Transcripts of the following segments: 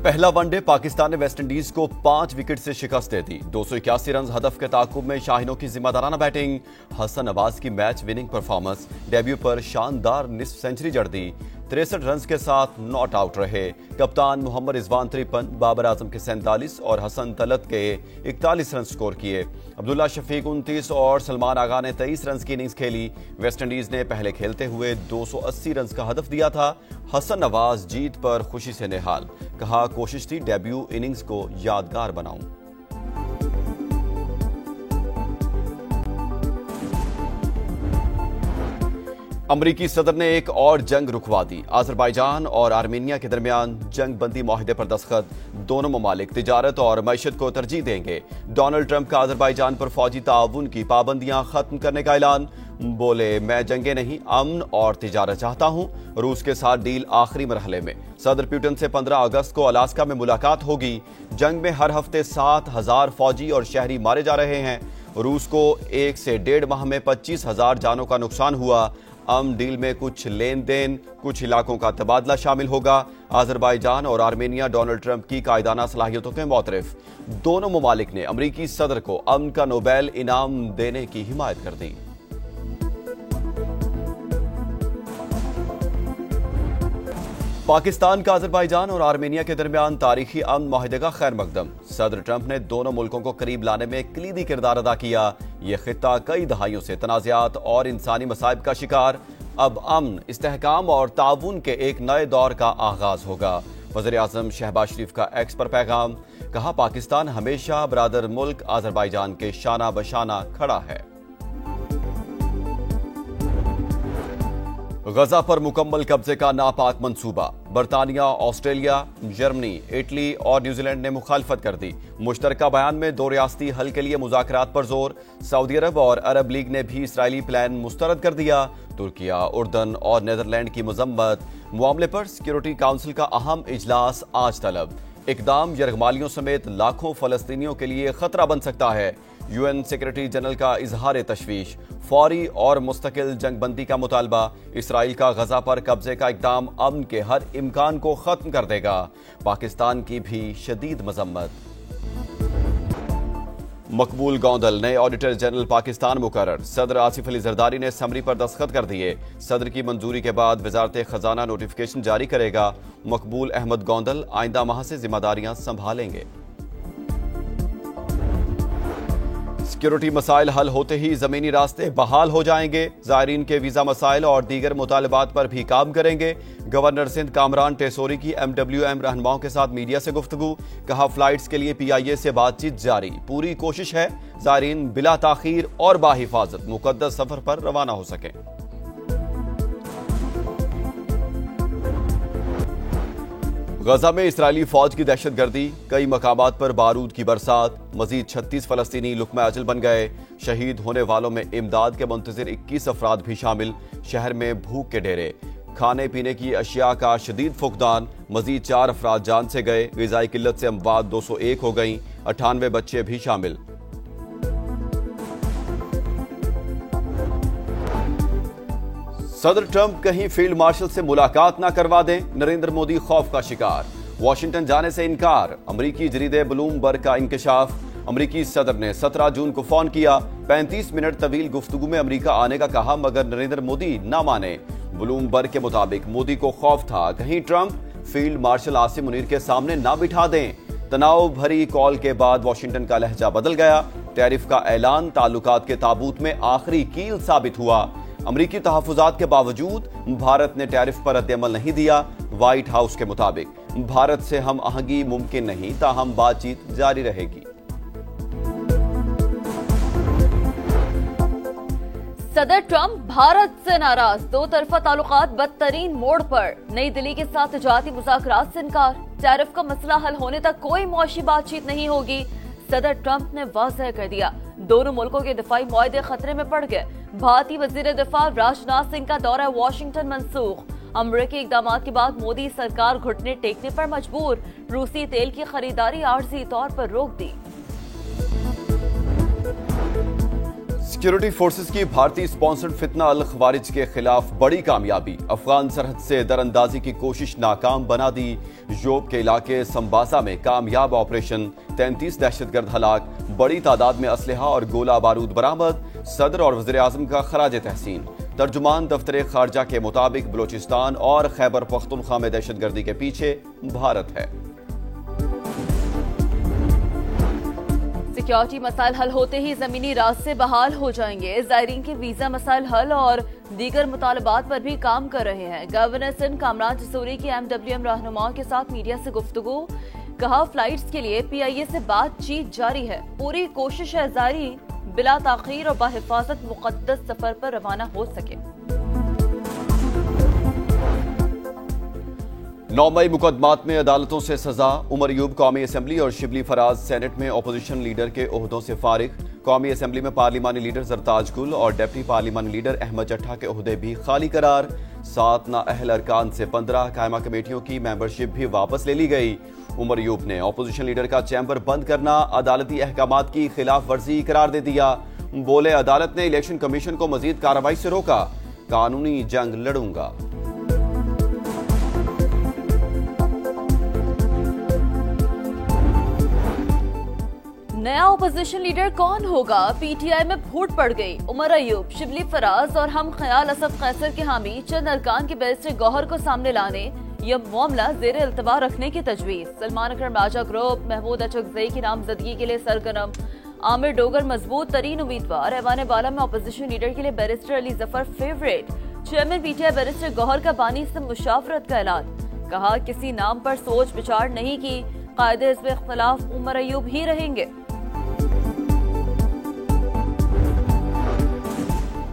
पहला वनडे पाकिस्तान ने वेस्टइंडीज को 5 विकेट से शिकस्त दे दी। 281 रन हदफ के ताकुब में शाहीनों की जिम्मेदाराना बैटिंग, हसन नवाज की मैच विनिंग परफॉर्मेंस, डेब्यू पर शानदार निस्फ सेंचुरी जड़ दी। 63 रन के साथ नॉट आउट रहे। कप्तान मोहम्मद रिजवान 53, बाबर आजम के 47 और हसन तलत के 41 रन स्कोर किए। अब्दुल्ला शफीक 29 और सलमान आगा ने 23 रन की इनिंग्स खेली। वेस्टइंडीज ने पहले खेलते हुए 280 रन का हदफ दिया था। हसन नवाज जीत पर खुशी से निहाल, कहा कोशिश थी डेब्यू इनिंग्स को यादगार बनाऊं। अमरीकी सदर ने एक और जंग रुकवा दी। अजरबैजान और आर्मेनिया के दरमियान जंग बंदी माहिदे पर दस्तखत। दोनों ममालिक तिजारत और मईशत को तरजीह देंगे। डोनाल्ड ट्रंप का अजरबैजान पर फौजी ताउन की पाबंदियां खत्म करने का ऐलान। बोले, मैं जंगे नहीं, अमन और तिजारत चाहता हूं। रूस के साथ डील आखिरी मरहले में। सदर पुतिन से 15 अगस्त को अलास्का में मुलाकात होगी। जंग में हर हफ्ते 7,000 फौजी और शहरी मारे जा रहे हैं। रूस को 1 से 1.5 माह में 25,000 जानों का नुकसान हुआ। डील में कुछ लेन देन, कुछ इलाकों का तबादला शामिल होगा। अजरबैजान और आर्मेनिया डोनाल्ड ट्रंप की कायदाना सलाहियतों के मोतरफ। दोनों ममालिक ने अमरीकी सदर को अमन का नोबेल इनाम देने की हिमायत कर दी। पाकिस्तान का अजरबैजान और आर्मेनिया के दरमियान तारीखी अमन माहिदे का खैर मकदम। सदर ट्रंप ने दोनों मुल्कों को करीब लाने में कलीदी किरदार अदा किया। यह खित्ता कई दहाइयों से तनाज़ात और इंसानी मसाइब का शिकार। अब अमन, इस्तेहकाम और ताउन के एक नए दौर का आगाज होगा। वज़ीर-ए-आज़म शहबाज शरीफ का एक्स पर पैगाम, कहा पाकिस्तान हमेशा बरादर मुल्क अजरबैजान के शाना बशाना खड़ा है। गजा पर मुकम्मल कब्जे का नापाक मंसूबा। बरतानिया, ऑस्ट्रेलिया, जर्मनी, इटली और न्यूजीलैंड ने मुखालफत कर दी। मुश्तरका बयान में 2 रियासती हल के लिए मुज़ाकरात पर जोर। सऊदी अरब और अरब लीग ने भी इसराइली प्लान मुस्तरद कर दिया। तुर्किया, उर्दन और नीदरलैंड की मजम्मत। मामले पर सिक्योरिटी काउंसिल का अहम इजलास आज तलब। इकदाम यरगमालियों समेत लाखों फलस्तीनियों के लिए खतरा बन सकता है। यूएन सेक्रेटरी जनरल का इजहार तशवीश। फौरी और मुस्तकिल जंगबंदी का मुतालबा। इसराइल का गजा पर कब्जे का इकदाम अमन के हर इम्कान को खत्म कर देगा। पाकिस्तान की भी शदीद मजम्मत। मकबूल गौंदल नए ऑडिटर जनरल पाकिस्तान मुकर्रर। सदर आसिफ अली जरदारी ने समरी पर दस्तखत कर दिए। सदर की मंजूरी के बाद वजारत खजाना नोटिफिकेशन जारी करेगा। मकबूल अहमद गौंदल आइंदा माह से जिम्मेदारियां संभालेंगे। सिक्योरिटी मसाइल हल होते ही जमीनी रास्ते बहाल हो जाएंगे। जायरीन के वीजा मसाइल और दीगर मुतालबात पर भी काम करेंगे। गवर्नर सिंध कामरान टेसोरी की MWM रहनुमाओं के साथ मीडिया से गुफ्तगू। कहा फ्लाइट्स के लिए PIA से बातचीत जारी। पूरी कोशिश है जायरीन बिला ताखीर और बाहिफाजत मुकद्दस सफर पर रवाना हो सकें। गजा में इसराइली फौज की दहशतगर्दी, कई मकामात पर बारूद की बरसात। मजीद 36 फलस्तीनी लुक्मा अजल बन गए। शहीद होने वालों में इमदाद के मुंतजिर 21 अफराद भी शामिल। शहर में भूख के डेरे, खाने पीने की अशिया का शदीद फुकदान। मजीद 4 अफराद जान से गए। ग़िज़ाई किल्लत से अमवात 201 हो गई। 98 बच्चे भी शामिल। सदर ट्रंप कहीं फील्ड मार्शल से मुलाकात ना करवा दें, नरेंद्र मोदी खौफ का शिकार। वॉशिंगटन जाने से इनकार। अमरीकी जरीदे ब्लूमबर्ग का इंकशाफ। अमरीकी सदर ने 17 जून को फोन किया। 35 मिनट तवील गुफ्तगू में अमरीका आने का कहा, मगर नरेंद्र मोदी ना माने। ब्लूमबर्ग के मुताबिक मोदी को खौफ था कहीं Trump field marshal Asim Munir के सामने ना बिठा दें। तनाव भरी कॉल के बाद वॉशिंगटन का लहजा बदल गया। टैरिफ का ऐलान ताल्लुकात के ताबूत में आखिरी कील साबित हुआ। अमरीकी तहफ़्फ़ुज़ात के बावजूद भारत ने टैरिफ पर रद्द-ए-अमल नहीं दिया। व्हाइट हाउस के मुताबिक भारत से हम आहंगी मुमकिन नहीं, ताहम बातचीत जारी रहेगी। सदर ट्रंप भारत से नाराज। 2 तरफा ताल्लुकात बदतरीन मोड़ पर। नई दिल्ली के साथ तजारती मुज़ाकरात से इनकार। टैरिफ का मसला हल होने तक कोई मौशी बातचीत नहीं होगी। सदर ट्रंप ने वाज़ेह कर दिया, दोनों मुल्कों के दिफाई मुआहदे खतरे में पड़ गए। भारतीय वजीर दिफा राजनाथ सिंह का दौरा वॉशिंगटन मंसूख। अमरीकी इकदामात के बाद मोदी सरकार घुटने टेकने पर मजबूर। रूसी तेल की खरीदारी आर्जी तौर पर रोक दी। सिक्योरिटी फोर्सेस की भारतीय स्पॉन्सर्ड फितना अल खवारिज के खिलाफ बड़ी कामयाबी। अफगान सरहद से दरअंदाजी की कोशिश नाकाम बना दी। योब के इलाके संबासा में कामयाब ऑपरेशन, 33 दहशतगर्द हलाक, बड़ी तादाद में असलहा और गोला बारूद बरामद। सदर और वज़ीर आज़म का खराज तहसीन। तर्जुमान दफ्तर खारजा के मुताबिक बलोचिस्तान और खैबर पख्तूनख्वा में दहशतगर्दी के पीछे भारत है। सिक्योरिटी मसाइल हल होते ही जमीनी रास्ते बहाल हो जाएंगे। ज़ायरीन के वीजा मसाइल हल और दीगर मुतालबात पर भी काम कर रहे हैं। गवर्नर सिंध कामरान जसूरी की MWM रहनुमाओं के साथ मीडिया से गुफ्तगू। कहा, फ्लाइट्स के लिए PIA से बातचीत जारी है। पूरी कोशिश है ज़ायरीन बिला ताखीर और बाहिफाजत मुक़द्दस सफर पर रवाना हो सके। 9 मई मुकदमात में अदालतों से सजा। उमर अयूब कौमी असम्बली और शिबली फराज सेनेट में अपोजिशन लीडर के ओहदों से फारिग। कौमी असम्बली में पार्लिमानी लीडर जरताज गुल और डेप्टी पार्लिमानी लीडर अहमद जट्ठा के ओहदे भी खाली करार। 7 नाअहल अरकान से 15 कायमा कमेटियों की मेंबरशिप भी वापस ले ली गई। उमर अयूब ने अपोजिशन लीडर का चैम्बर बंद करना अदालती अहकामात की खिलाफ वर्जी करार दे दिया। बोले, अदालत ने इलेक्शन कमीशन को मजीद कार्रवाई से रोका, कानूनी जंग लड़ूंगा। नया ओपोजिशन लीडर कौन होगा? PTI में फूट पड़ गई। उमर अयूब, शिबली फराज और हम ख्याल असद कैसर के हामी चंद अरकान के बैरिस्टर गौहर को सामने लाने यह मामला जेर इल्तवा रखने की तजवीज। सलमान अकरम राजा ग्रुप महमूद अचकजई की नामजदगी के लिए सरगर्म। आमिर डोगर मजबूत तरीन उम्मीदवार। ऐवान बाला में ओपोजिशन लीडर के लिए barrister Ali Zafar favourite. Chairman PTI barrister Gohar का बानी से मुशावरत का ऐलान। कहा, किसी नाम पर सोच विचार नहीं की, कायदे हिज़्ब इख्तिलाफ उमर अयूब ही रहेंगे।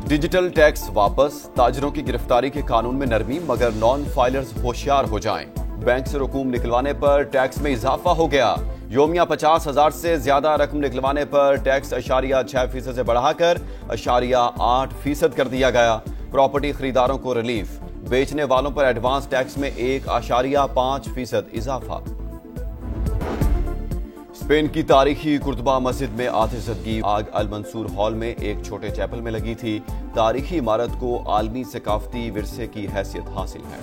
डिजिटल टैक्स वापस। ताजरों की गिरफ्तारी के कानून में नरमी, मगर नॉन फाइलर्स होशियार हो जाएं। बैंक से रकूम निकलवाने पर टैक्स में इजाफा हो गया। योमिया 50,000 से ज्यादा रकम निकलवाने पर टैक्स 0.6% से बढ़ाकर 0.8% कर दिया गया। प्रॉपर्टी खरीदारों को रिलीफ, बेचने वालों पर एडवांस टैक्स में 1.5% इजाफा। स्पेन की तारीखी कुर्तबा मस्जिद में आतिशज़दगी। आग अल मंसूर हॉल में एक छोटे चैपल में लगी थी। तारीखी इमारत को आलमी सकाफती विरसे की हैसियत हासिल है।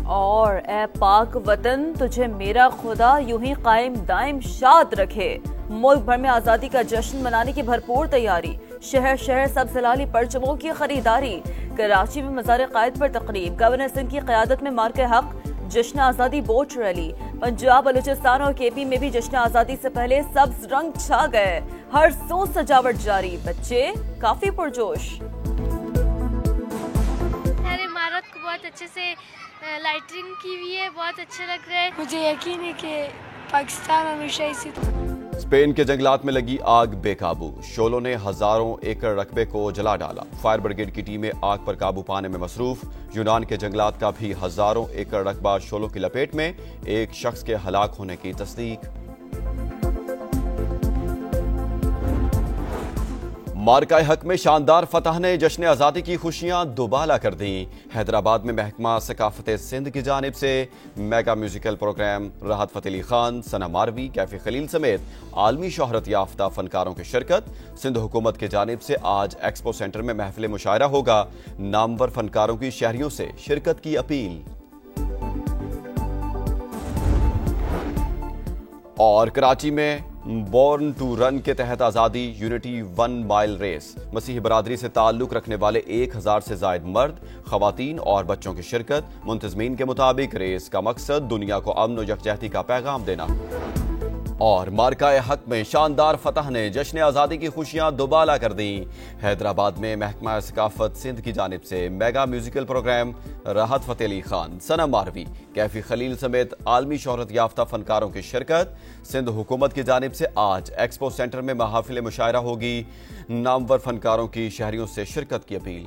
और ए पाक वतन, तुझे मेरा खुदा यूं ही कायम दायम शाद रखे। मुल्क भर में आजादी का जश्न मनाने की भरपूर तैयारी। शहर शहर सब जलाली परचमों की खरीदारी। कराची में मज़ार कायद पर तकरीब। गवर्नर सिंह की क़यादत में मार्के हक जश्न आजादी बोट रैली। पंजाब, बलूचिस्तान और KP में भी जश्न आजादी से पहले सब्ज रंग छा गए। हर सो सजावट जारी। बच्चे काफी पुरजोश। इमारत को बहुत अच्छे से लाइटिंग की हुई है, बहुत अच्छा लग रहा है। मुझे यकीन है कि पाकिस्तान हमेशा इसी। स्पेन के जंगलात में लगी आग बेकाबू। शोलों ने हजारों एकड़ रकबे को जला डाला। फायर ब्रिगेड की टीमें आग पर काबू पाने में मसरूफ। यूनान के जंगलात का भी हजारों एकड़ रकबा शोलों की लपेट में। एक शख्स के हलाक होने की तस्दीक। मार्का हक में शानदार फतह ने जश्न आज़ादी की खुशियां दुबाला कर दी। हैदराबाद में महकमा सकाफत सिंध की जानिब से मेगा म्यूजिकल प्रोग्राम। राहत फ़तेह अली खान, सना मारवी, कैफी खलील समेत आलमी शोहरत याफ्ता फनकारों की शिरकत। सिंध हुकूमत की जानिब से आज एक्सपो सेंटर में महफिल मुशायरा होगा। नामवर फनकारों की शहरियों से शिरकत की अपील। और कराची में बॉर्न टू रन के तहत आज़ादी यूनिटी 1 माइल रेस। मसीही बरादरी से ताल्लुक रखने वाले 1000 से जायद मर्द, खवातीन और बच्चों की शिरकत। मुंतज़मीन के मुताबिक रेस का मकसद दुनिया को अमन और यकजहती का पैगाम देना। और मार्का हक में शानदार फतह ने जश्न आज़ादी की खुशियां दुबाला कर दी। हैदराबाद में महकमा सकाफत सिंध की जानिब से मेगा म्यूजिकल प्रोग्राम। राहत फ़तेह अली खान, सना मारवी, कैफी खलील समेत आलमी शोहरत याफ्ता फनकारों की शिरकत। सिंध हुकूमत की जानिब से आज एक्सपो सेंटर में महफिल मुशायरा होगी। नामवर फनकारों की शहरियों से शिरकत की अपील।